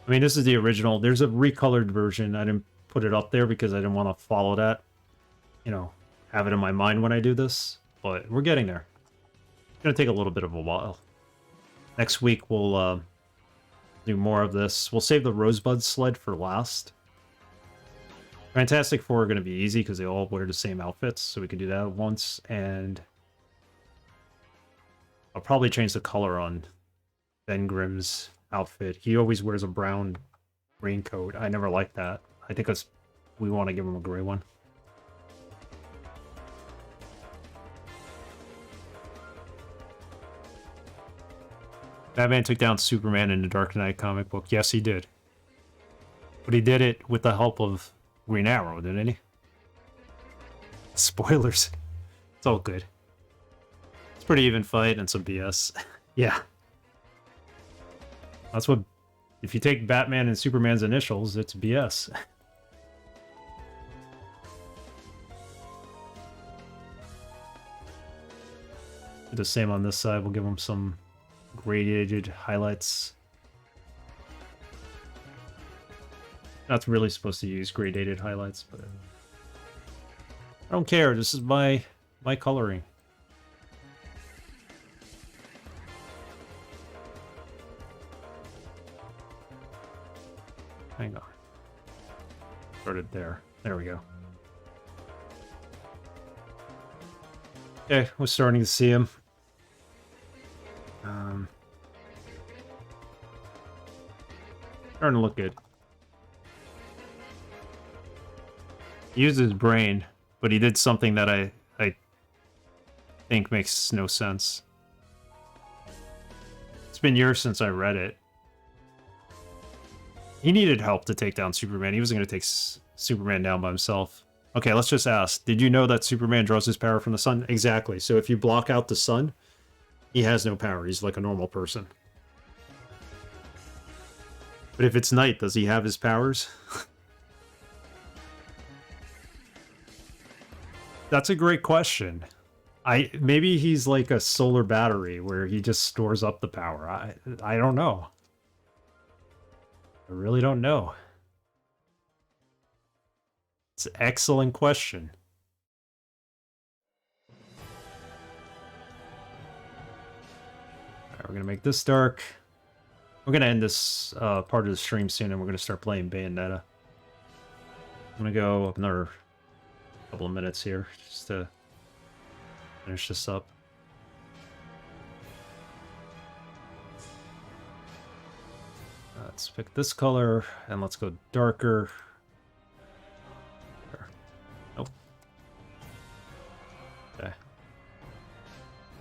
I mean, this is the original. There's a recolored version. I didn't put it up there because I didn't want to follow that. You know, have it in my mind when I do this. But we're getting there. It's going to take a little bit of a while. Next week, we'll do more of this. We'll save the Rosebud sled for last. Fantastic Four are going to be easy because they all wear the same outfits. So we can do that at once. And I'll probably change the color on Ben Grimm's outfit. He always wears a brown raincoat. I never liked that. I think we want to give him a gray one. Batman took down Superman in the Dark Knight comic book. Yes, he did. But he did it with the help of Green Arrow, didn't he? Spoilers. It's all good. It's a pretty even fight and some BS. Yeah. That's what... If you take Batman and Superman's initials, it's BS. Do the same on this side. We'll give him some gradated highlights. Not really supposed to use gradated highlights, but I don't care. This is my coloring. Hang on. Started there. There we go. Okay, we're starting to see him. Starting to look good. He used his brain, but he did something that I think makes no sense. It's been years since I read it. He needed help to take down Superman. He wasn't going to take Superman down by himself. Okay, let's just ask. Did you know that Superman draws his power from the sun? Exactly. So if you block out the sun, he has no power. He's like a normal person. But if it's night, does he have his powers? That's a great question. Maybe he's like a solar battery where he just stores up the power. I don't know. I really don't know. It's an excellent question. Alright, we're gonna make this dark. We're gonna end this part of the stream soon, and we're gonna start playing Bayonetta. I'm gonna go up another couple of minutes here just to finish this up. Let's pick this color and let's go darker. Nope. Okay.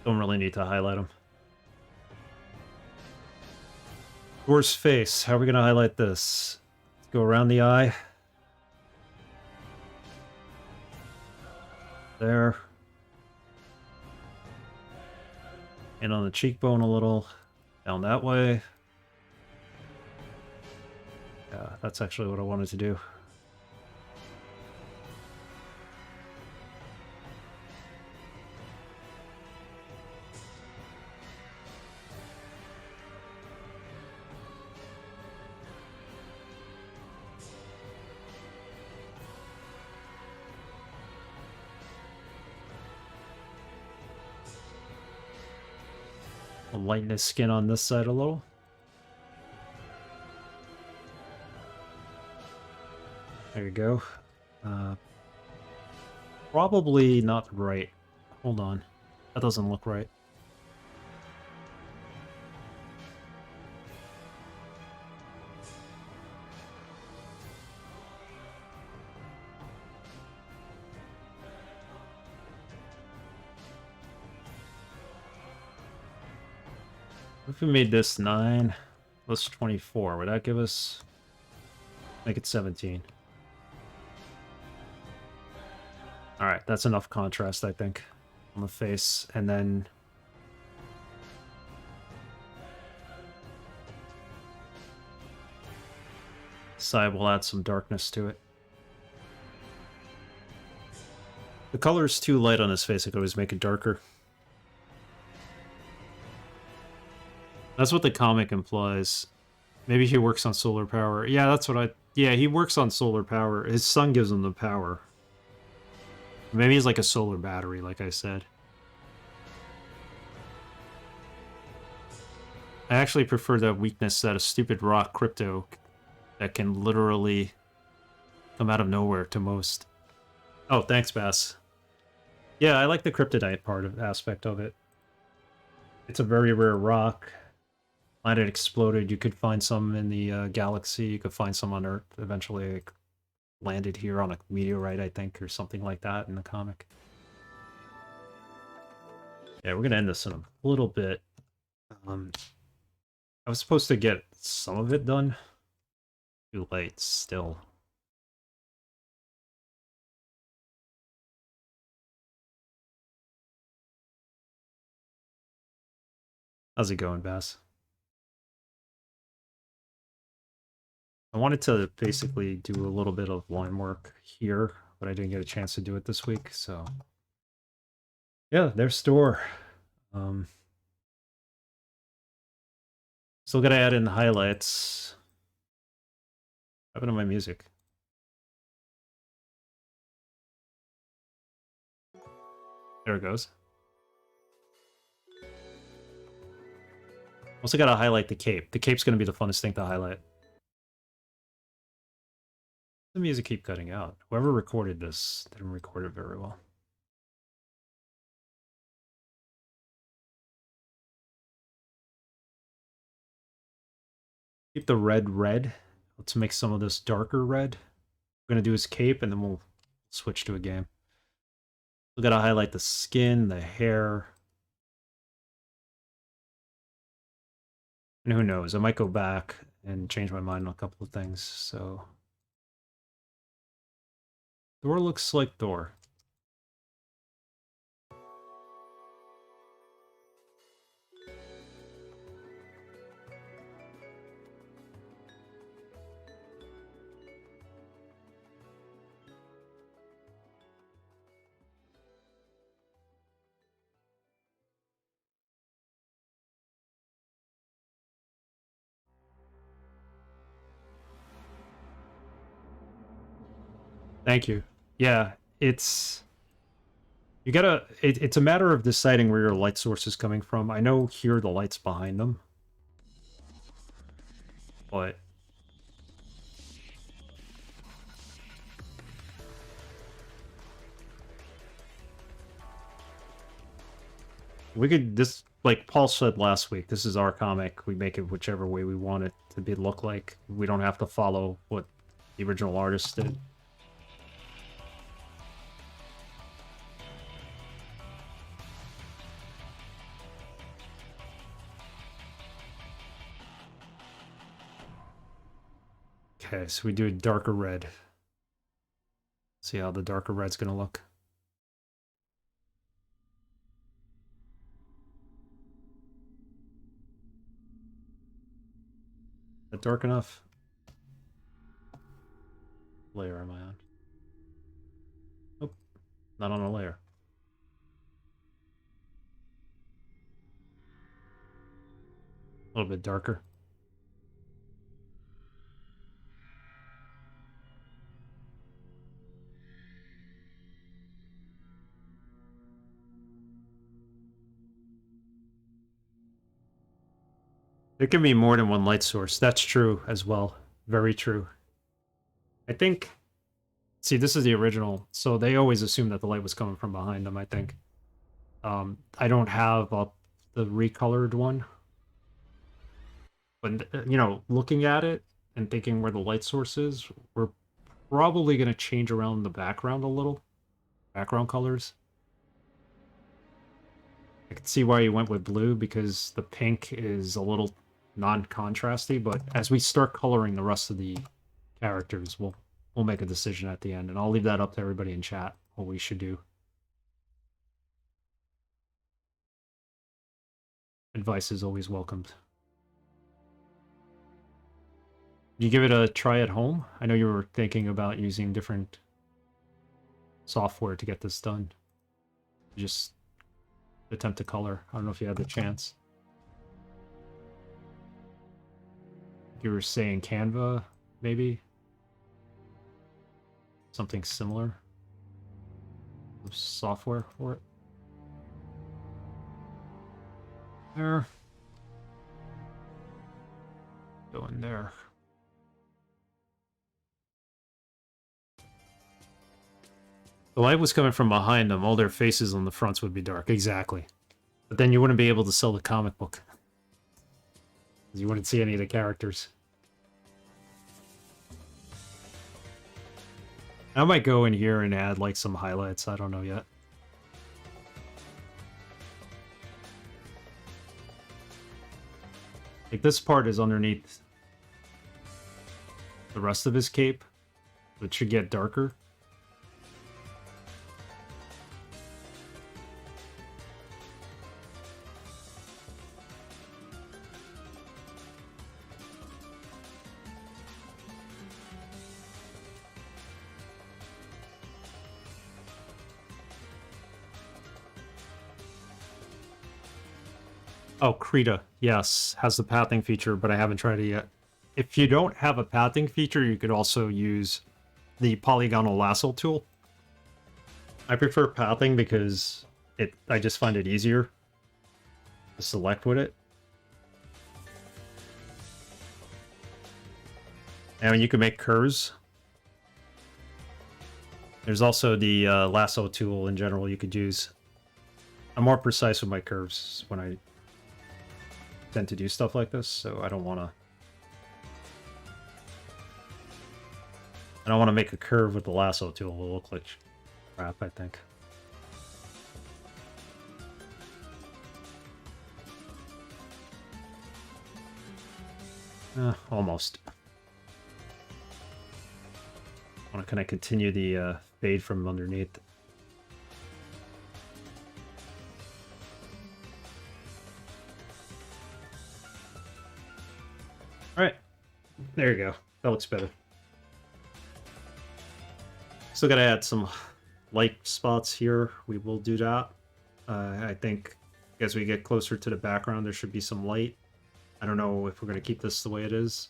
Don't really need to highlight them. Thor's face. How are we going to highlight this? Let's go around the eye. There. And on the cheekbone a little. Down that way. Yeah, that's actually what I wanted to do. I'll lighten his skin on this side a little. There you go. Probably not right. Hold on. That doesn't look right. What if we made this 9 plus 24? Would that give us... Make it 17. Alright, that's enough contrast, I think, on the face. And then... side will add some darkness to it. The color is too light on his face, I could always make it darker. That's what the comic implies. Maybe he works on solar power. Yeah, that's what I... Yeah, he works on solar power. His sun gives him the power. Maybe he's like a solar battery, like I said. I actually prefer that weakness that a stupid rock crypto that can literally come out of nowhere to most. Oh, thanks, Bass. Yeah, I like the kryptonite aspect of it. It's a very rare rock. Planet exploded. You could find some in the galaxy. You could find some on Earth. Eventually, it landed here on a meteorite, I think, or something like that in the comic. Yeah, we're gonna end this in a little bit. I was supposed to get some of it done Too late still. How's it going, Bass? I wanted to basically do a little bit of line work here, but I didn't get a chance to do it this week, so yeah, there's Thor. Still gotta add in the highlights. What happened to my music? There it goes. Also gotta highlight the cape. The cape's gonna be the funnest thing to highlight. The music keep cutting out. Whoever recorded this didn't record it very well. Keep the red red. Let's make some of this darker red. We're gonna do his cape and then we'll switch to a game. We gotta highlight the skin, the hair. And who knows, I might go back and change my mind on a couple of things, so... Thor looks like Thor. Thank you. Yeah, it's... You gotta... it's a matter of deciding where your light source is coming from. I know here the light's behind them. But... we could... This... Like Paul said last week, this is our comic. We make it whichever way we want it to be look like. We don't have to follow what the original artist did. Okay, so we do a darker red. See how the darker red's gonna look. Is that dark enough? Layer am I on? Nope, not on a layer. A little bit darker. There can be more than one light source. That's true as well. Very true. I think... See, this is the original, so they always assume that the light was coming from behind them, I think. I don't have up the recolored one. But, you know, looking at it and thinking where the light source is, we're probably going to change around the background a little. Background colors. I can see why you went with blue, because the pink is a little non-contrasty, but as we start coloring the rest of the characters, we'll make a decision at the end, and I'll leave that up to everybody in chat, what we should do. Advice is always welcomed. You give it a try at home? I know you were thinking about using different software to get this done. Just attempt to color. I don't know if you had the chance. You were saying Canva, maybe? Something similar? Software for it? There. Go in there. The light was coming from behind them. All their faces on the fronts would be dark. Exactly. But then you wouldn't be able to sell the comic book. You wouldn't see any of the characters. I might go in here and add like some highlights. I don't know yet. Like this part is underneath. the rest of his cape. It should get darker. Oh, Krita, yes, has the pathing feature, but I haven't tried it yet. If you don't have a pathing feature, you could also use the polygonal lasso tool. I prefer pathing because I just find it easier to select with it. And you can make curves. There's also the lasso tool in general you could use. I'm more precise with my curves when I tend to do stuff like this, so I don't want to make a curve with the lasso tool. It'll look like crap, I think. Almost. I want to kind of continue the fade from underneath. Alright. There you go. That looks better. Still gotta add some light spots here. We will do that. I think as we get closer to the background, there should be some light. I don't know if we're going to keep this the way it is.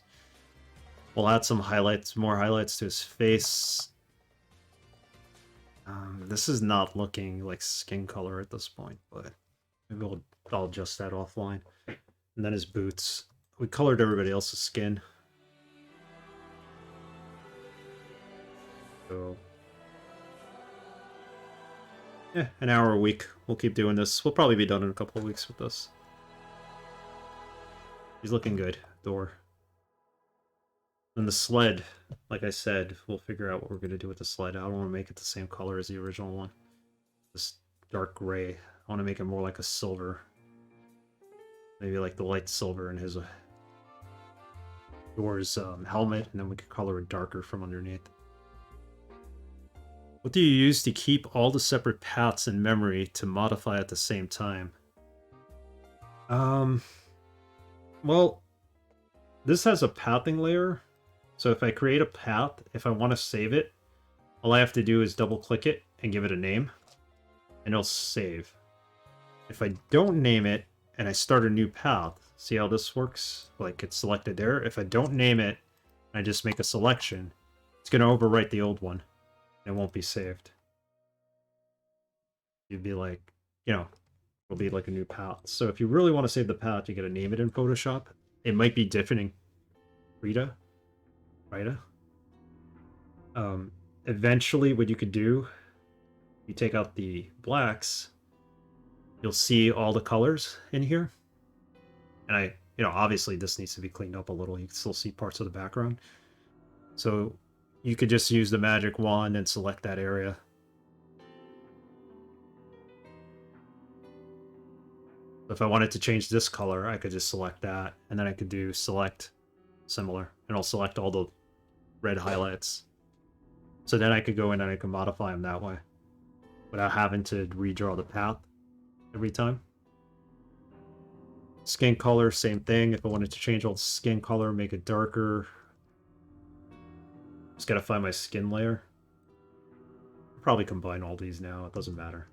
We'll add some highlights, more highlights to his face. This is not looking like skin color at this point, but maybe I'll adjust that offline. And then his boots. We colored everybody else's skin. So, yeah, an hour a week. We'll keep doing this. We'll probably be done in a couple of weeks with this. He's looking good, Thor. And the sled, like I said, we'll figure out what we're going to do with the sled. I don't want to make it the same color as the original one. This dark gray. I want to make it more like a silver. Maybe like the light silver in his Thor's helmet, and then we could color it darker from underneath. What do you use to keep all the separate paths in memory to modify at the same time? Well, this has a pathing layer. So if I create a path, if I want to save it, all I have to do is double click it and give it a name, and it'll save. If I don't name it and I start a new path, see how this works? Like it's selected there. If I don't name it, I just make a selection, it's going to overwrite the old one. It won't be saved. You'd be like, you know, it'll be like a new path. So if you really want to save the path, you got to name it in Photoshop. It might be different in Rita. Eventually, what you could do, you take out the blacks, you'll see all the colors in here. And obviously this needs to be cleaned up a little. You can still see parts of the background. So you could just use the magic wand and select that area. If I wanted to change this color, I could just select that, and then I could do select similar, and I'll select all the red highlights. So then I could go in and I can modify them that way, without having to redraw the path every time. Skin color, same thing. If I wanted to change all the skin color, make it darker, just gotta find my skin layer. I'll probably combine all these now, it doesn't matter.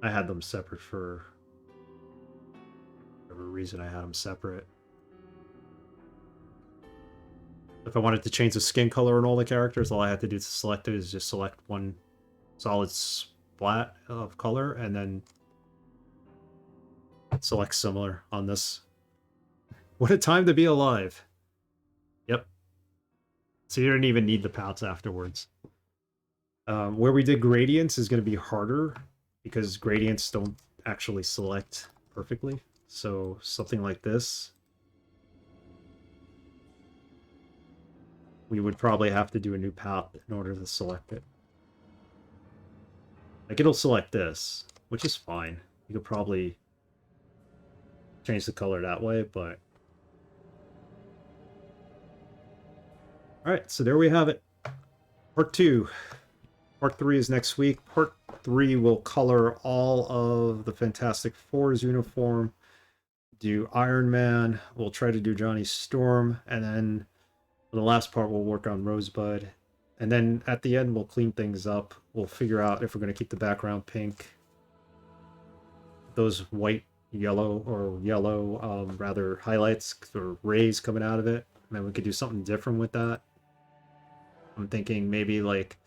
I had them separate for whatever reason. I had them separate. If I wanted to change the skin color in all the characters, all I had to do to select it is just select one solid splat of color and then select similar on this. What a time to be alive. Yep. So you don't even need the paths afterwards. Where we did gradients is going to be harder because gradients don't actually select perfectly. So something like this, we would probably have to do a new path in order to select it. Like it'll select this, which is fine. You could probably change the color that way, but Alright, so there we have it. Part 2. Part 3 is next week. Part 3 will color all of the Fantastic Four's uniform, do Iron Man, we'll try to do Johnny Storm, and then for the last part we'll work on Rosebud. And then at the end we'll clean things up. We'll figure out if we're going to keep the background pink, those white, yellow, or yellow, rather, highlights or rays coming out of it. And then we could do something different with that. I'm thinking maybe like,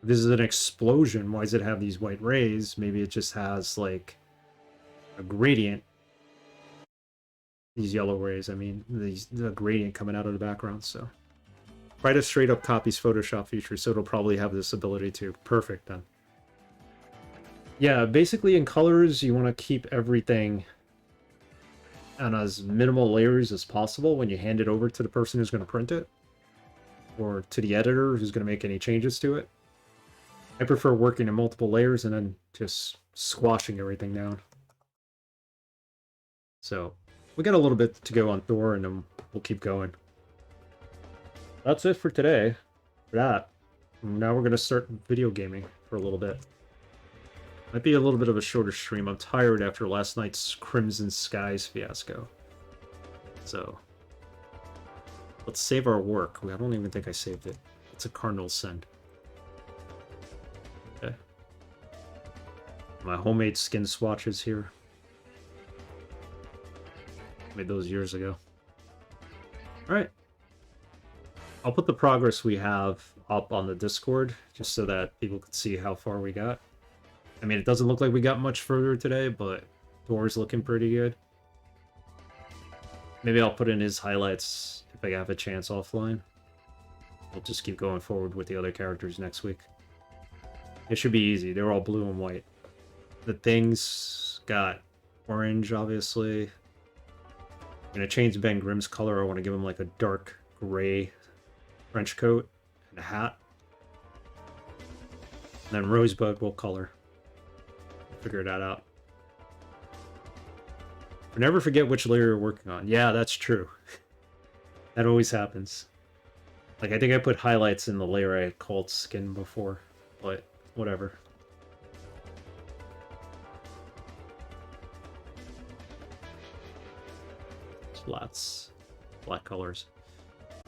if this is an explosion, why does it have these white rays? Maybe it just has like a gradient. These yellow rays, I mean, the gradient coming out of the background. So try to straight up copies Photoshop features, so it'll probably have this ability too. Perfect then. Yeah, basically in colors, you want to keep everything on as minimal layers as possible when you hand it over to the person who's going to print it, or to the editor who's going to make any changes to it. I prefer working in multiple layers and then just squashing everything down. So we got a little bit to go on Thor, and then we'll keep going. That's it for today. For that. Now we're going to start video gaming for a little bit. Might be a little bit of a shorter stream. I'm tired after last night's Crimson Skies fiasco. So let's save our work. I don't even think I saved it. It's a Cardinal Send. Okay. My homemade skin swatches here. Made those years ago. Alright. I'll put the progress we have up on the Discord, just so that people can see how far we got. I mean, it doesn't look like we got much further today, but Thor's looking pretty good. Maybe I'll put in his highlights if I have a chance offline. We'll just keep going forward with the other characters next week. It should be easy. They're all blue and white. The Things got orange, obviously. I'm going to change Ben Grimm's color. I want to give him like a dark gray trench coat and a hat. And then Rosebud will color. Figure that out. But never forget which layer you're working on. Yeah, that's true. That always happens. Like, I think I put highlights in the layer I had called skin before, but whatever. Splats. Black colors.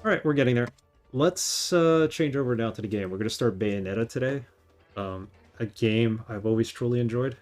Alright, we're getting there. Let's change over now to the game. We're going to start Bayonetta today. A game I've always truly enjoyed.